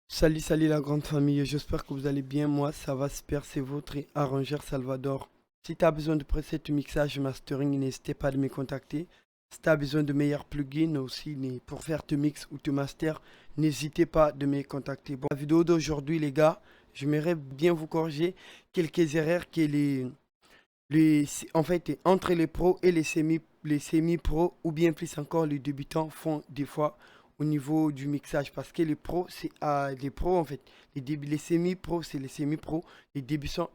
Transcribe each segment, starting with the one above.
Salut, salut la grande famille, j'espère que vous allez bien. Moi, ça va super, c'est votre arrangeur Salvador. Si tu as besoin de presets de mixage, mastering, n'hésitez pas à me contacter. Si tu as besoin de meilleurs plugins aussi pour faire te mix ou te master, n'hésitez pas de me contacter. Bon, la vidéo d'aujourd'hui, les gars, j'aimerais bien vous corriger quelques erreurs que en fait, entre les pros et les semi-pros, ou bien plus encore les débutants font des fois au niveau du mixage. Parce que les pros, c'est les pros en fait. Les semi-pros, c'est les semi-pros. Les débutants,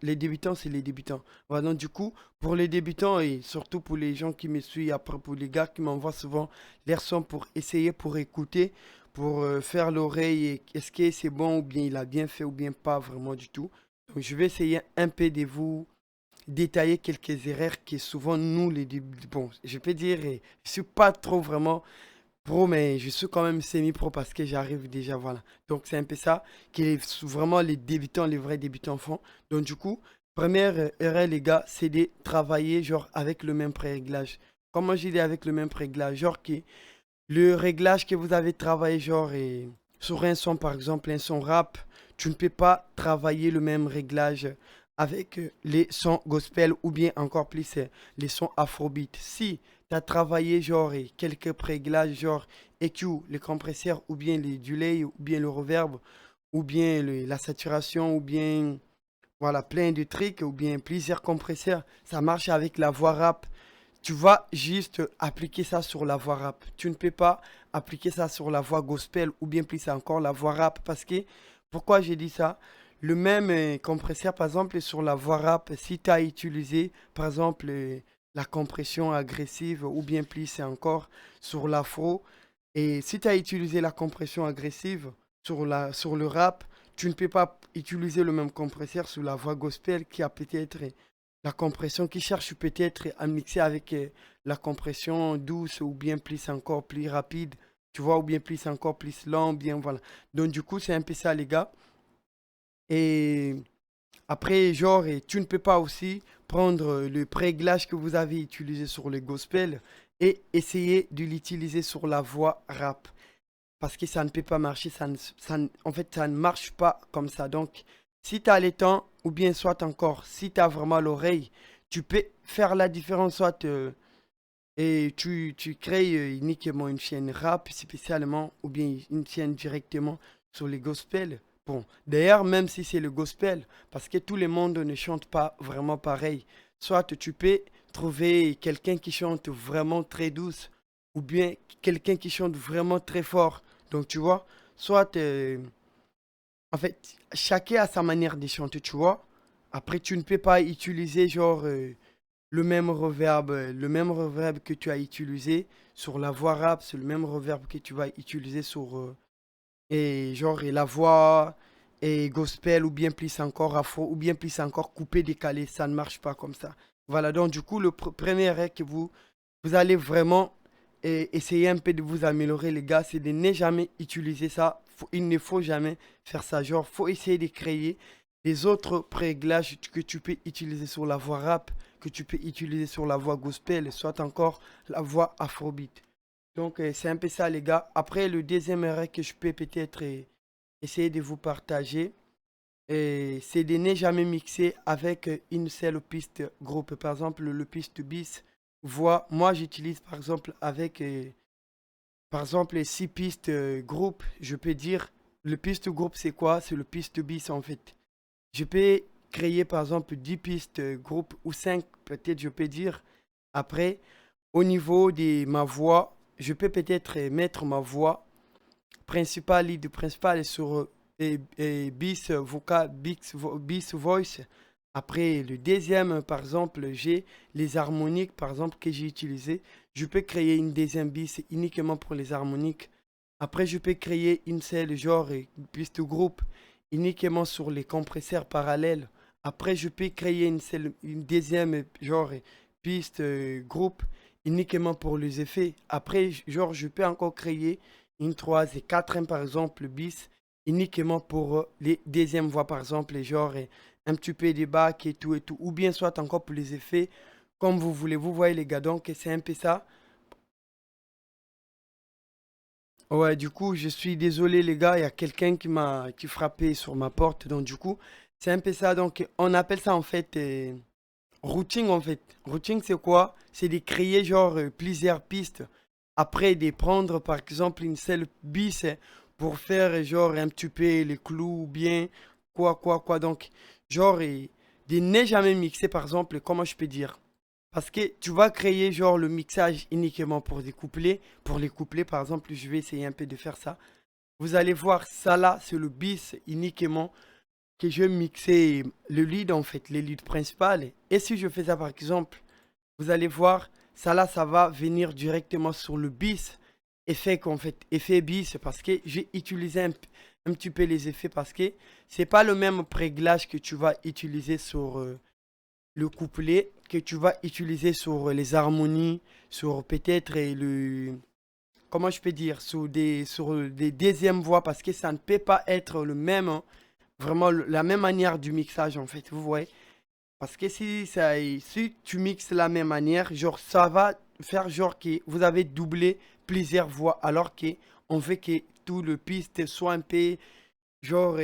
c'est les débutants. Voilà, donc du coup, pour les débutants et surtout pour les gens qui me suivent, après pour les gars qui m'envoient souvent leurs sons pour essayer, pour écouter, pour faire l'oreille, et est-ce que c'est bon ou bien il a bien fait ou bien pas vraiment du tout. Donc je vais essayer un peu de vous détailler quelques erreurs que souvent nous bon, je peux dire, je suis pas trop vraiment pro, mais je suis quand même semi-pro parce que j'arrive déjà, voilà. Donc c'est un peu ça que vraiment les débutants, les vrais débutants font. Donc du coup, première erreur les gars, c'est de travailler genre avec le même pré-réglage. Comment j'ai dit avec le même pré-réglage? Genre que le réglage que vous avez travaillé genre sur un son par exemple, un son rap, tu ne peux pas travailler le même réglage avec les sons gospel ou bien encore plus les sons afrobeat. Si tu as travaillé genre quelques réglages genre EQ, les compresseurs ou bien les delay ou bien le reverb ou bien la saturation ou bien voilà plein de trucs ou bien plusieurs compresseurs, ça marche avec la voix rap. Tu vas juste appliquer ça sur la voix rap. Tu ne peux pas appliquer ça sur la voix gospel ou bien plus encore la voix rap parce que, pourquoi j'ai dit ça? Le même compresseur, par exemple, sur la voix rap, si tu as utilisé, par exemple, la compression agressive ou bien plus encore sur l'afro, et si tu as utilisé la compression agressive sur le rap, tu ne peux pas utiliser le même compresseur sur la voix gospel qui a peut-être la compression, qui cherche peut-être à mixer avec la compression douce ou bien plus encore plus rapide, tu vois, ou bien plus encore plus lent, bien voilà. Donc du coup, c'est un peu ça les gars. Et après, genre, et tu ne peux pas aussi prendre le pré-réglage que vous avez utilisé sur le gospel et essayer de l'utiliser sur la voix rap parce que ça ne peut pas marcher, en fait, ça ne marche pas comme ça. Donc, si tu as le temps, ou bien soit encore, si tu as vraiment l'oreille, tu peux faire la différence, soit et tu crées uniquement une chaîne rap spécialement, ou bien une chaîne directement sur les gospels. Bon, d'ailleurs, même si c'est le gospel, parce que tout le monde ne chante pas vraiment pareil, soit tu peux trouver quelqu'un qui chante vraiment très douce, ou bien quelqu'un qui chante vraiment très fort. Donc, tu vois, soit, en fait, chacun a sa manière de chanter, tu vois. Après, tu ne peux pas utiliser genre le même reverb que tu as utilisé sur la voix rap, c'est le même reverb que tu vas utiliser sur et genre et la voix et gospel ou bien plus encore afro ou bien plus encore coupé décalé, ça ne marche pas comme ça. Voilà, donc du coup le premier règle que vous allez vraiment essayer un peu de vous améliorer les gars, c'est de ne jamais utiliser ça. Il ne faut jamais faire ça. Genre, faut essayer de créer les autres réglages que tu peux utiliser sur la voix rap, que tu peux utiliser sur la voix gospel, soit encore la voix afrobeat. Donc, c'est un peu ça, les gars. Après, le deuxième erreur que je peux peut-être essayer de vous partager, c'est de ne jamais mixer avec une seule piste groupe. Par exemple, le piste bis, voix. Moi, j'utilise par exemple avec, par exemple, les six pistes groupe. Je peux dire, le piste groupe, c'est quoi? C'est le piste bis en fait. Je peux créer par exemple 10 pistes groupe ou 5 peut-être je peux dire. Après, au niveau de ma voix, je peux peut-être mettre ma voix principale, lead principale sur bis vocal, bis voice. Après, le deuxième, par exemple, j'ai les harmoniques, par exemple, que j'ai utilisé. Je peux créer une deuxième bis uniquement pour les harmoniques. Après, je peux créer une seule genre piste groupe uniquement sur les compresseurs parallèles. Après, je peux créer une deuxième genre piste groupe uniquement pour les effets. Après, genre, je peux encore créer une 3 et 4 par exemple bis uniquement pour les deuxièmes voix par exemple les genres un petit peu de bac et tout ou bien soit encore pour les effets comme vous voulez vous voyez les gars donc c'est un peu ça Ouais, du coup, je suis désolé, les gars. Il y a quelqu'un qui frappé sur ma porte. Donc, du coup, c'est un peu ça. Donc, on appelle ça en fait routing en fait. Routing, c'est quoi? C'est de créer genre plusieurs pistes. Après, de prendre par exemple une seule piste pour faire genre un petit peu les clous ou bien quoi. Donc, genre, de ne jamais mixer par exemple, comment je peux dire? Parce que tu vas créer genre le mixage uniquement pour des couplets. Pour les couplets, par exemple, je vais essayer un peu de faire ça. Vous allez voir, ça là, c'est le bis uniquement que je vais mixer le lead en fait, le lead principal. Et si je fais ça par exemple, vous allez voir, ça là, ça va venir directement sur le bis. Effet qu'en fait, effet bis, parce que j'ai utilisé un petit peu les effets parce que c'est pas le même réglage que tu vas utiliser sur le couplet, que tu vas utiliser sur les harmonies, sur peut-être le, comment je peux dire, sur des deuxièmes voix, parce que ça ne peut pas être le même, hein, vraiment la même manière du mixage en fait, vous voyez. Parce que si tu mixes la même manière, genre ça va faire genre que vous avez doublé plusieurs voix, alors que on veut que tout le piste soit un peu genre,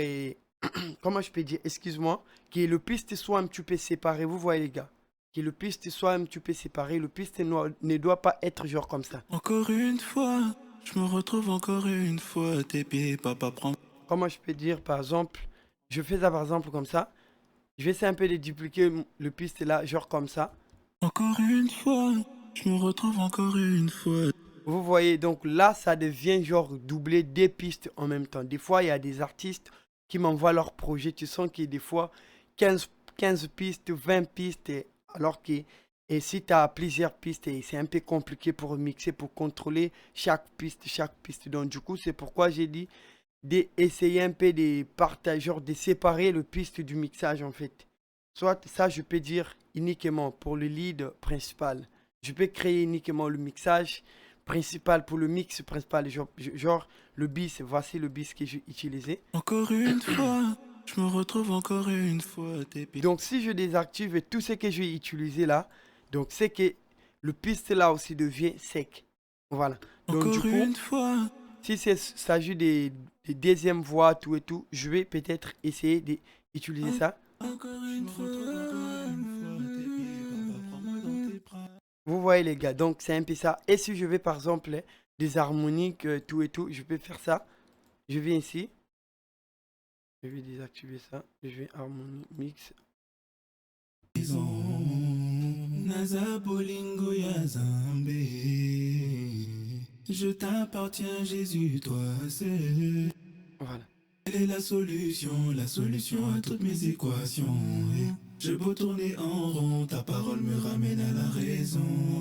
comment je peux dire, excuse-moi, que le piste soit un petit peu séparé, vous voyez les gars, que le piste soit un petit peu séparé, le piste ne doit pas être genre comme ça. Encore une fois, je me retrouve encore une fois, tes pieds, papa prend. Comment je peux dire, par exemple, je fais ça par exemple comme ça, je vais essayer un peu de dupliquer le piste là, genre comme ça. Encore une fois, je me retrouve encore une fois. Vous voyez, donc là, ça devient genre doubler des pistes en même temps. Des fois, il y a des artistes qui m'envoient leur projet. Tu sens qu'il y a des fois 15 pistes, 20 pistes, alors que et si tu as plusieurs pistes, c'est un peu compliqué pour mixer, pour contrôler chaque piste. Donc, du coup, c'est pourquoi j'ai dit d'essayer un peu de partager, genre de séparer le piste du mixage en fait. Soit ça, je peux dire uniquement pour le lead principal. Je peux créer uniquement le mixage principal pour le mix principal. Genre le bis, voici le bis que j'ai utilisé. Encore une fois, je me retrouve encore une fois, tes pieds. Donc si je désactive tout ce que j'ai utilisé là, donc c'est que le piste là aussi devient sec. Voilà. Donc du Encore coup, une fois, si il s'agit des deuxièmes voix, tout et tout, je vais peut-être essayer d'utiliser ça. encore une fois, tes pieds, papa prends-moi dans tes bras. Vous voyez les gars, donc c'est un peu ça. Et si je vais par exemple des harmoniques, tout et tout, je peux faire ça. Je viens ici, je vais désactiver ça. Je vais harmonie mix. Naza Bolingo ya Zambé. Je t'appartiens, Jésus, toi seul. Voilà. Elle est la solution à toutes mes équations. Et je peux tourner en rond, ta parole me ramène à la raison.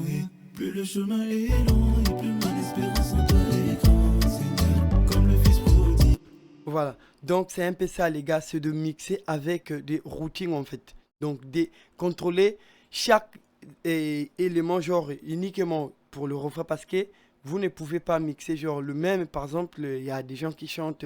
Et plus le chemin est long, et plus mon espérance en toi est grande, Seigneur, comme le Fils prodigue. Voilà. Donc c'est un peu ça les gars, c'est de mixer avec des routines en fait. Donc de contrôler chaque élément genre uniquement pour le refrain parce que vous ne pouvez pas mixer genre le même. Par exemple, il y a des gens qui chantent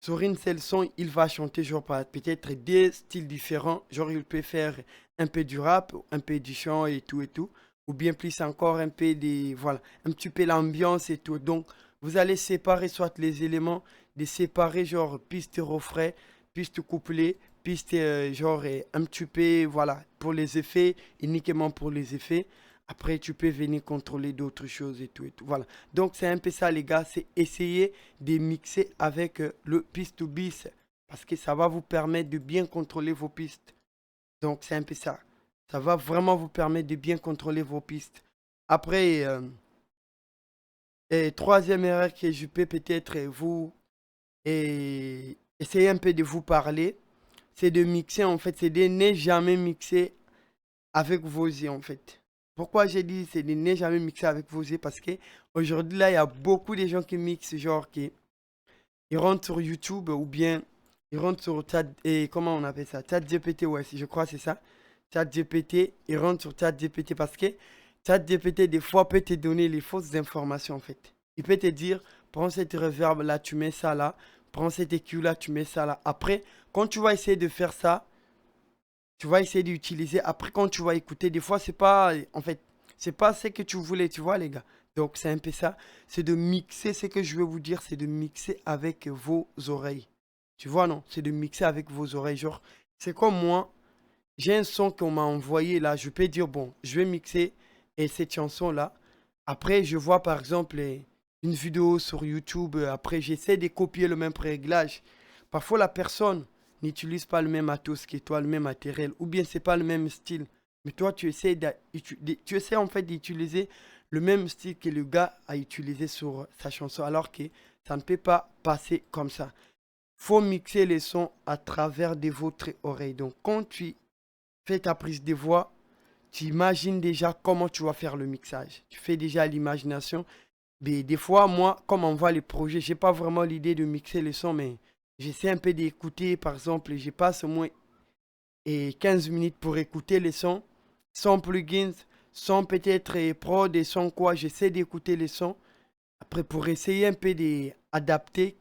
sur une seule son, il va chanter genre peut-être des styles différents. Genre il peut faire un peu du rap, un peu du chant et tout et tout. Ou bien plus encore un peu des, voilà, un petit peu l'ambiance et tout. Donc vous allez séparer soit les éléments, de séparer genre piste refrain, piste couplet, piste genre un petit peu, voilà, pour les effets, uniquement pour les effets. Après, tu peux venir contrôler d'autres choses et tout et tout. Voilà. Donc, c'est un peu ça, les gars. C'est essayer de mixer avec le piste to bis. Parce que ça va vous permettre de bien contrôler vos pistes. Donc, c'est un peu ça. Ça va vraiment vous permettre de bien contrôler vos pistes. Après, troisième erreur que je peux peut-être vous essayer un peu de vous parler, c'est de mixer en fait. C'est de ne jamais mixer avec vos yeux en fait. Pourquoi j'ai dit c'est de ne jamais mixer avec vos yeux? Parce que aujourd'hui là, il y a beaucoup de gens qui mixent, genre qui ils rentrent sur YouTube ou bien ils rentrent sur Chat et comment on appelle ça? Chat GPT, ouais, je crois que c'est ça. Chat GPT, ils rentrent sur Chat GPT parce que Chat GPT des fois peut te donner les fausses informations en fait. Il peut te dire prends cette reverb là, tu mets ça là, prends cette EQ là, tu mets ça là. Après, quand tu vas essayer de faire ça, tu vas essayer d'utiliser. Après, quand tu vas écouter, des fois, c'est pas, en fait, c'est pas ce que tu voulais, tu vois, les gars. Donc c'est un peu ça. C'est de mixer, ce que je veux vous dire, c'est de mixer avec vos oreilles. Tu vois, non? C'est de mixer avec vos oreilles. Genre, c'est comme moi, j'ai un son qu'on m'a envoyé là. Je peux dire, bon, je vais mixer et cette chanson-là. Après, je vois par exemple une vidéo sur YouTube. Après, j'essaie de copier le même réglage. Parfois, la personne n'utilise pas le même matos que toi, le même matériel. Ou bien, c'est pas le même style. Mais toi, tu essaies en fait d'utiliser le même style que le gars a utilisé sur sa chanson. Alors que ça ne peut pas passer comme ça. Faut mixer les sons à travers de votre oreille. Donc, quand tu fais ta prise de voix, tu imagines déjà comment tu vas faire le mixage. Tu fais déjà l'imagination. Mais des fois, moi, comme on voit les projets, j'ai pas vraiment l'idée de mixer les sons, mais j'essaie un peu d'écouter. Par exemple, je passe au moins 15 minutes pour écouter les sons, sans plugins, sans peut-être prod et sans quoi. J'essaie d'écouter les sons. Après, pour essayer un peu d'adapter,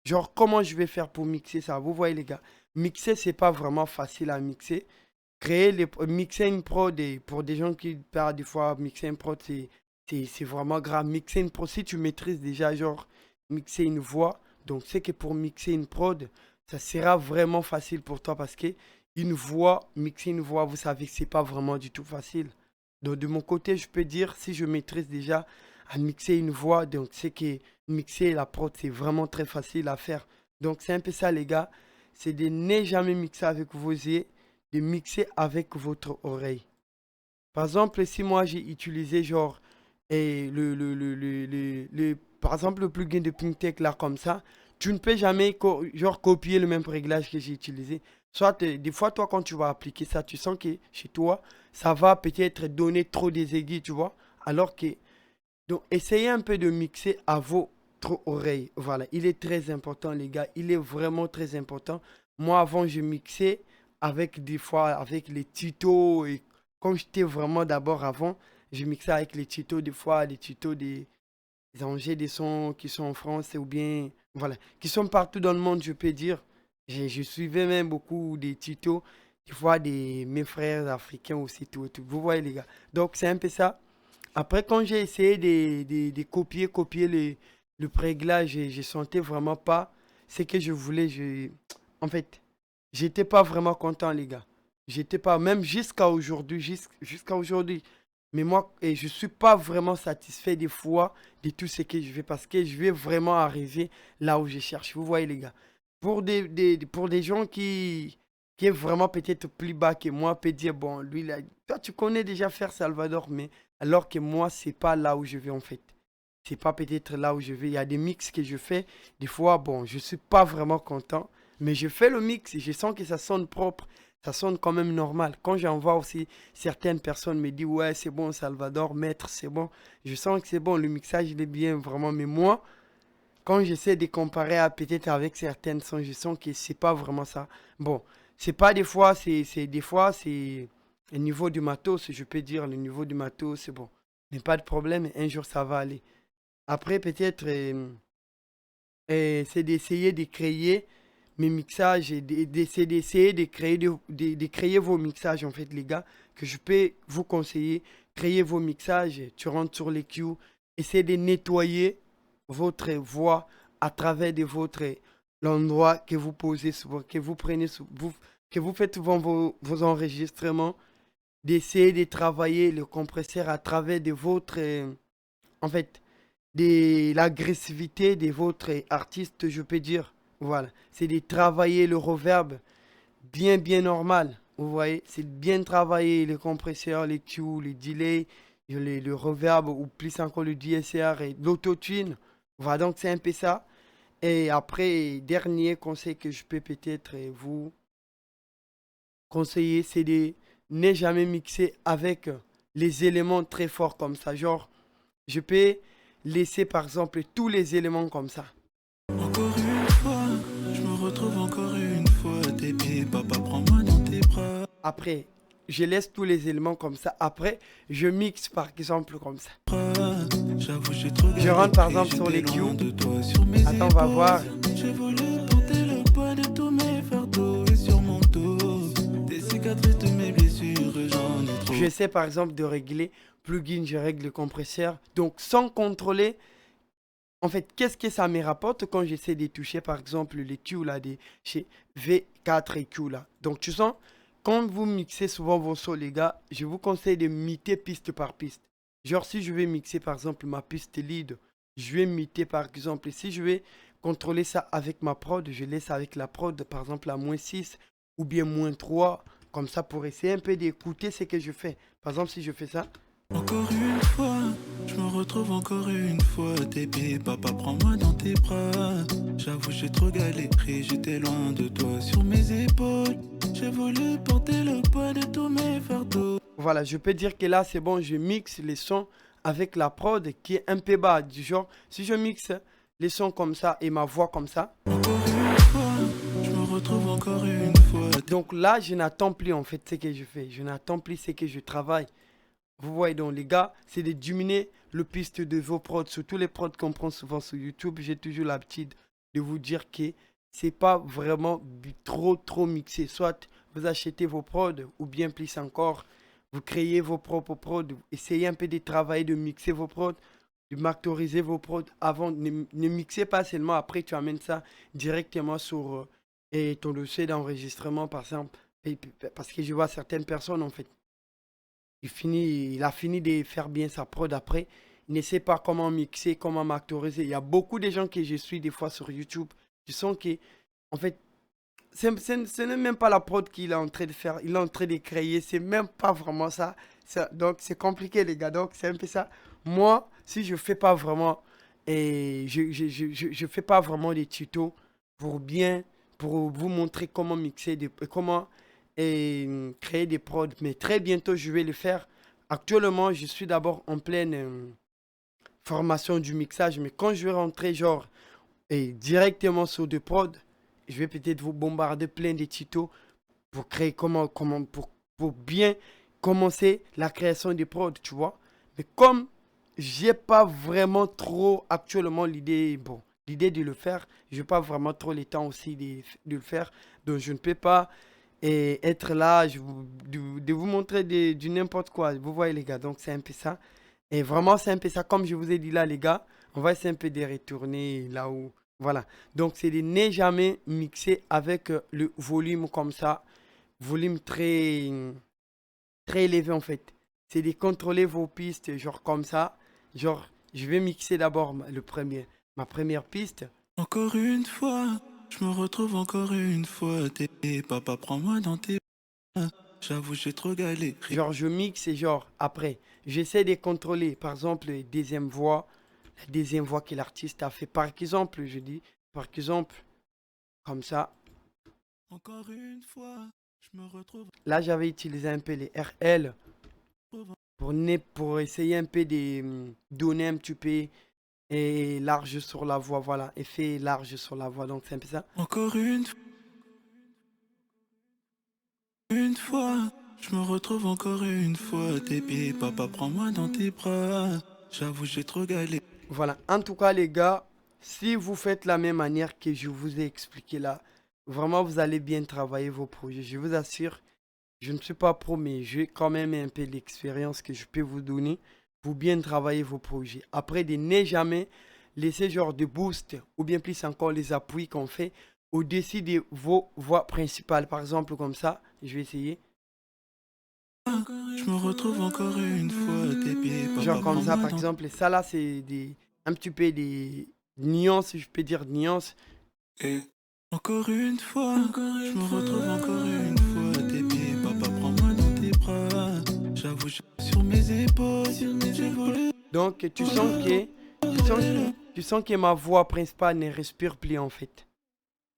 genre comment je vais faire pour mixer ça. Vous voyez les gars, mixer, c'est pas vraiment facile à mixer. Mixer une prod, pour des gens qui parlent des fois, mixer une prod, c'est vraiment grave. Mixer une prod, si tu maîtrises déjà, genre, mixer une voix, donc c'est que pour mixer une prod, ça sera vraiment facile pour toi parce que mixer une voix, vous savez que c'est pas vraiment du tout facile. Donc de mon côté, je peux dire, si je maîtrise déjà à mixer une voix, donc c'est que mixer la prod, c'est vraiment très facile à faire. Donc c'est un peu ça les gars, c'est de ne jamais mixer avec vos yeux, de mixer avec votre oreille. Par exemple, si moi j'ai utilisé genre par exemple le plugin de PinkTech là comme ça, tu ne peux jamais genre copier le même réglage que j'ai utilisé. Soit des fois toi quand tu vas appliquer ça, tu sens que chez toi, ça va peut-être donner trop des aigus, tu vois. Alors que donc essayez un peu de mixer à votre oreille. Voilà, il est très important les gars, il est vraiment très important. Moi avant je mixais avec des fois avec les tutos et quand j'étais vraiment d'abord avant, je mixais avec les tutos des fois, les tutos des ingés des sons qui sont en France ou bien voilà, qui sont partout dans le monde, je peux dire. Je suivais même beaucoup des tutos, des fois des mes frères africains aussi tout. Vous voyez les gars. Donc c'est un peu ça. Après, quand j'ai essayé de copier le préglage, je sentais vraiment pas ce que je voulais. En fait, j'étais pas vraiment content, les gars. J'étais pas, même jusqu'à aujourd'hui, jusqu'à aujourd'hui. Mais moi, et je suis pas vraiment satisfait des fois de tout ce que je fais parce que je vais vraiment arriver là où je cherche. Vous voyez, les gars. Pour des gens qui est vraiment peut-être plus bas que moi, peut dire, bon, lui, là, toi, tu connais déjà faire Salvador, mais alors que moi, c'est pas là où je vais en fait. C'est pas peut-être là où je vais. Il y a des mix que je fais. Des fois, bon, je suis pas vraiment content, mais je fais le mix et je sens que ça sonne propre. Ça sonne quand même normal. Quand j'envoie aussi, certaines personnes me disent, ouais, c'est bon, Salvador, maître, c'est bon. Je sens que c'est bon, le mixage, il est bien, vraiment. Mais moi, quand j'essaie de comparer peut-être avec certaines sons, je sens que c'est pas vraiment ça. Bon, c'est pas des fois, des fois, c'est le niveau du matos, je peux dire, le niveau du matos, c'est bon. Mais pas de problème, un jour ça va aller. Après, peut-être, c'est d'essayer de créer mes mixages et d'essayer de créer, de créer vos mixages, en fait, les gars, que je peux vous conseiller. Créer vos mixages, tu rentres sur les queues, essayez de nettoyer votre voix à travers de l'endroit que vous posez souvent, que vous prenez, que vous faites souvent vos enregistrements, d'essayer de travailler le compresseur à travers de votre, en fait, de l'agressivité de votre artiste, je peux dire. Voilà, c'est de travailler le reverb bien normal. Vous voyez, c'est bien travailler les compresseurs, les Q, les delays, le reverb ou plus encore le DSR et l'autotune. Voilà, donc c'est un peu ça. Et après, dernier conseil que je peux peut-être vous conseiller, c'est de ne jamais mixer avec les éléments très forts comme ça. Genre, je peux laisser par exemple tous les éléments comme ça. Encore une fois, je me retrouve encore une fois à tes pieds, papa prends-moi dans tes bras. Après, je laisse tous les éléments comme ça. Après, je mixe par exemple comme ça. J'avoue, j'ai trop Je rentre par exemple sur les cues. Attends, on va voir. J'ai voulu porter le poids de tous mes fardeaux et sur mon dos. Des cicatrices de mes blessures, j'en ai trop. J'essaie par exemple de régler plugin, je règle le compresseur. Donc, sans contrôler, en fait, qu'est-ce que ça me rapporte quand j'essaie de toucher, par exemple, les Q là, chez V4 et Q là. Donc, tu sens, quand vous mixez souvent vos sons, les gars, je vous conseille de miter piste par piste. Genre, si je vais mixer, par exemple, ma piste lead, je vais miter, par exemple, si je vais contrôler ça avec ma prod, je laisse avec la prod, par exemple, à -6 ou bien -3, comme ça, pour essayer un peu d'écouter ce que je fais. Par exemple, si je fais ça, Encore une fois, je me retrouve encore une fois. TP, papa, prends-moi dans tes bras. J'avoue, j'ai trop galéré, j'étais loin de toi sur mes épaules. J'ai voulu porter le poids de tous mes fardeaux. voilà, je peux dire que là, c'est bon, je mixe les sons avec la prod qui est un peu bas. Du genre, si je mixe les sons comme ça et ma voix comme ça, Encore une fois, je me retrouve encore une fois. donc là, je n'attends plus en fait ce que je fais. Je n'attends plus ce que je travaille. Vous voyez donc les gars, c'est de diminuer le piste de vos prods. Surtout les prods qu'on prend souvent sur YouTube, j'ai toujours l'habitude de vous dire que c'est pas vraiment trop mixé. Soit vous achetez vos prods ou bien plus encore, vous créez vos propres prods. Essayez un peu de travailler, de mixer vos prods, de masteriser vos prods avant. Ne mixez pas seulement, après tu amènes ça directement sur et ton dossier d'enregistrement par exemple. Parce que je vois certaines personnes en fait. Il a fini de faire bien sa prod après. Il ne sait pas comment mixer, comment masteriser. Il y a beaucoup de gens que je suis des fois sur YouTube. Je sens que, en fait, ce n'est même pas la prod qu'il est en train de faire. Il est en train de créer. C'est même pas vraiment ça. Donc, c'est compliqué, les gars. Donc, c'est un peu ça. Moi, si je fais pas vraiment, et je fais pas vraiment des tutos pour bien, pour vous montrer comment mixer, comment créer des prods. Mais très bientôt, je vais le faire. Actuellement, je suis d'abord en pleine formation du mixage. Mais quand je vais rentrer, genre, directement sur des prods, je vais peut-être vous bombarder plein de tutos pour créer pour bien commencer la création des prods, tu vois. Mais comme j'ai pas vraiment trop actuellement l'idée de le faire, j'ai pas vraiment trop le temps aussi de le faire, donc je ne peux pas être là, de vous montrer du n'importe quoi. Vous voyez les gars, donc c'est un peu ça. Et vraiment c'est un peu ça, comme je vous ai dit là les gars, on va essayer un peu de retourner là où... Voilà, donc c'est de ne jamais mixer avec le volume comme ça, volume très élevé en fait. C'est de contrôler vos pistes, genre comme ça. Genre, je vais mixer d'abord ma première piste. Encore une fois, je me retrouve encore une fois. TP, papa, prends-moi dans tes bras. J'avoue, j'ai trop galéré. Genre, je mixe et genre, après, j'essaie de contrôler, par exemple, la deuxième voix que l'artiste a fait. Par exemple, je dis, par exemple, comme ça. Encore une fois, je me retrouve. Là, j'avais utilisé un peu les RL pour essayer un peu de donner un petit peu et large sur la voix, voilà, effet large sur la voix, donc c'est un peu ça. Encore une fois, je me retrouve encore une fois. TP, papa, prends-moi dans tes bras. J'avoue, j'ai trop galéré. Voilà, en tout cas les gars, si vous faites la même manière que je vous ai expliqué là, vraiment vous allez bien travailler vos projets, je vous assure. Je ne suis pas pro, mais j'ai quand même un peu l'expérience que je peux vous donner pour bien travailler vos projets. Après, de ne jamais laisser genre de boost ou bien plus encore les appuis qu'on fait au-dessus de vos voix principales. Par exemple, comme ça, je vais essayer. Je me retrouve encore une fois. TP, papa, Genre comme ça, prends-moi par dans... exemple. Ça là, c'est un petit peu des nuances, je peux dire nuances. Et encore une fois, je me retrouve encore une fois. TP, papa, prends-moi dans tes bras. J'avoue, sur mes épaules, j'ai voulu. Donc, tu sens que ma voix principale ne respire plus en fait.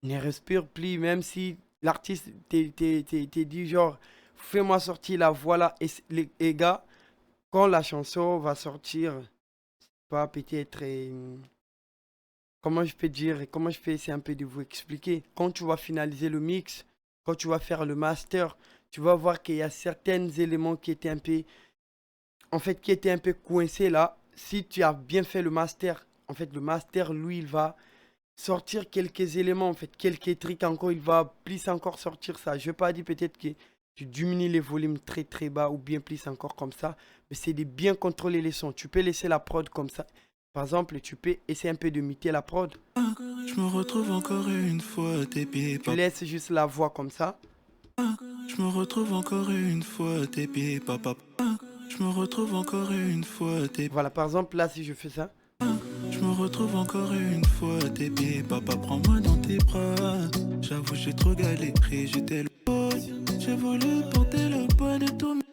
Ne respire plus, même si l'artiste te dit genre, fais-moi sortir la voix là. Et les gars, quand la chanson va sortir, pas peut-être, comment je peux dire, comment je peux essayer un peu de vous expliquer. Quand tu vas finaliser le mix, quand tu vas faire le master, tu vas voir qu'il y a certains éléments qui étaient un peu, en fait, qui étaient un peu coincés là. Si tu as bien fait le master, en fait, le master, lui, il va sortir quelques éléments, en fait, quelques trucs encore, il va plus encore sortir ça. Je ne veux pas dire peut-être que Tu diminues les volumes très très bas ou bien plus encore comme ça. Mais c'est de bien contrôler les sons. Tu peux laisser la prod comme ça. Par exemple, tu peux essayer un peu de imiter la prod. Je me retrouve encore une fois à tes pieds, Tu papa. laisses juste la voix comme ça. Je me retrouve encore une fois à tes pieds, papa. Je me retrouve encore une fois à tes pieds. Voilà, par exemple, là, si je fais ça. Je me retrouve encore une fois à tes pieds, papa, prends-moi dans tes bras. J'avoue, j'ai trop galéré, j'étais le boss. J'ai voulu porter le poids de tous mes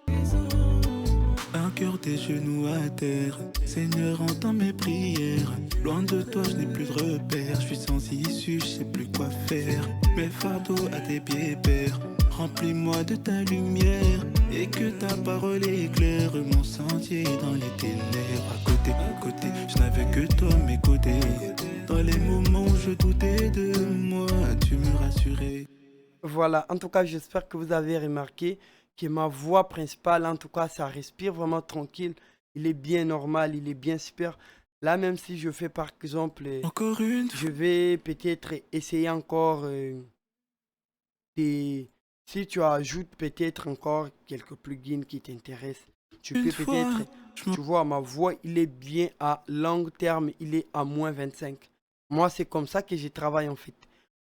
un cœur, des genoux à terre. Seigneur, entends mes prières. Loin de toi, je n'ai plus de repères. Je suis sans issue, je sais plus quoi faire. Mes fardeaux à tes pieds, Père. Remplis-moi de ta lumière et que ta parole éclaire mon sentier dans les ténèbres. À côté, je n'avais que toi à mes côtés. Dans les moments où je doutais de moi, tu me rassurais. Voilà, en tout cas, j'espère que vous avez remarqué que ma voix principale, en tout cas, ça respire vraiment tranquille. Il est bien normal, il est bien super. Là, même si je fais par exemple, Encore une fois. je vais peut-être essayer encore des... Si tu ajoutes peut-être encore quelques plugins qui t'intéressent, tu peux Une fois, peut-être... je me Tu vois, ma voix, il est bien à long terme, il est à moins 25. Moi, c'est comme ça que je travaille en fait.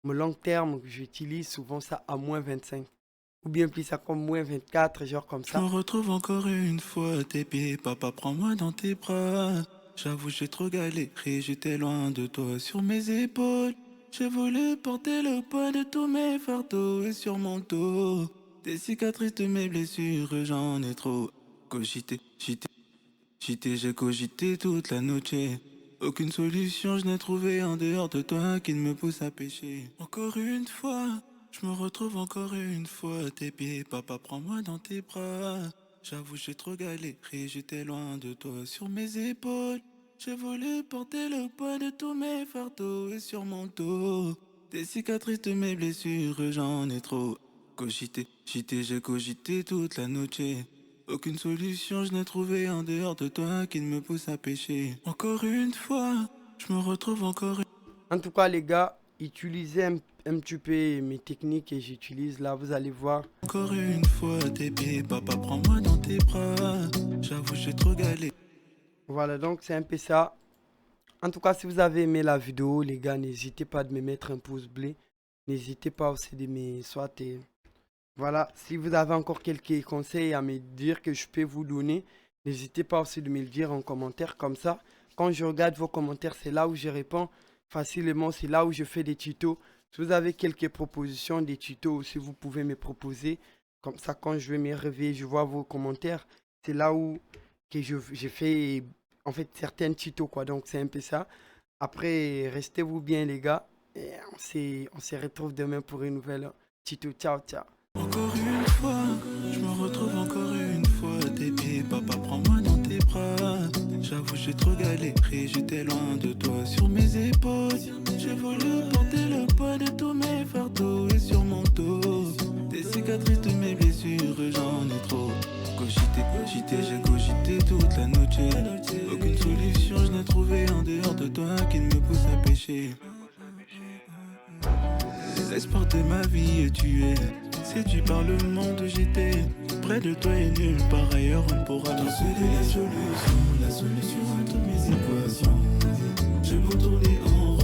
Mon long terme, j'utilise souvent ça à moins 25. Ou bien plus ça comme moins 24, genre comme Je me ça. retrouve encore une fois à tes pieds, papa, prends-moi dans tes bras. J'avoue, j'ai trop galéré, j'étais loin de toi sur mes épaules. J'ai voulu porter le poids de tous mes fardeaux et sur mon dos. Des cicatrices de mes blessures, j'en ai trop cogité, j'ai cogité toute la nuit. Aucune solution je n'ai trouvé en dehors de toi qui ne me pousse à pécher. Encore une fois, je me retrouve encore une fois à tes pieds, papa, prends-moi dans tes bras. J'avoue, j'ai trop galéré, j'étais loin de toi sur mes épaules. J'ai voulu porter le poids de tous mes fardeaux et sur mon dos. Des cicatrices de mes blessures, j'en ai trop cogité, j'ai cogité toute la nuit. Aucune solution je n'ai trouvé en dehors de toi qui ne me pousse à pécher. Encore une fois, je me retrouve encore une... En tout cas, les gars, utilisez un petit peu mes techniques que j'utilise là, vous allez voir. Encore une fois à tes pieds, papa, prends-moi dans tes bras. J'avoue, j'ai trop galéré. Voilà, donc c'est un peu ça. En tout cas, si vous avez aimé la vidéo, les gars, n'hésitez pas de me mettre un pouce bleu. N'hésitez pas aussi de me soit voilà, si vous avez encore quelques conseils à me dire que je peux vous donner, n'hésitez pas aussi de me le dire en commentaire. Comme ça, quand je regarde vos commentaires, c'est là où je réponds facilement, c'est là où je fais des tutos. Si vous avez quelques propositions, des tutos aussi, vous pouvez me proposer. Comme ça, quand je vais me réveiller, je vois vos commentaires. C'est là où que je fais en fait certains tutos, quoi. Donc, c'est un peu ça. Après, restez-vous bien, les gars. Et on se retrouve demain pour une nouvelle tuto. Ciao, ciao. Encore une fois, je me retrouve encore une fois à tes pieds, papa, prends-moi dans tes bras. J'avoue, j'ai trop galéré, j'étais loin de toi sur mes épaules. J'ai voulu porter le poids de tous mes fardeaux et sur mon dos. Des cicatrices de mes blessures, j'en ai trop cogité, j'ai cogité toute la nuit. Aucune solution je n'ai trouvé en dehors de toi qui ne me pousse à pécher. L'espoir de ma vie est tué. Séduit par le monde, j'étais près de toi et nulle part ailleurs on ne pourra Toi c'est la solution à toutes mes équations. Je veux tourner en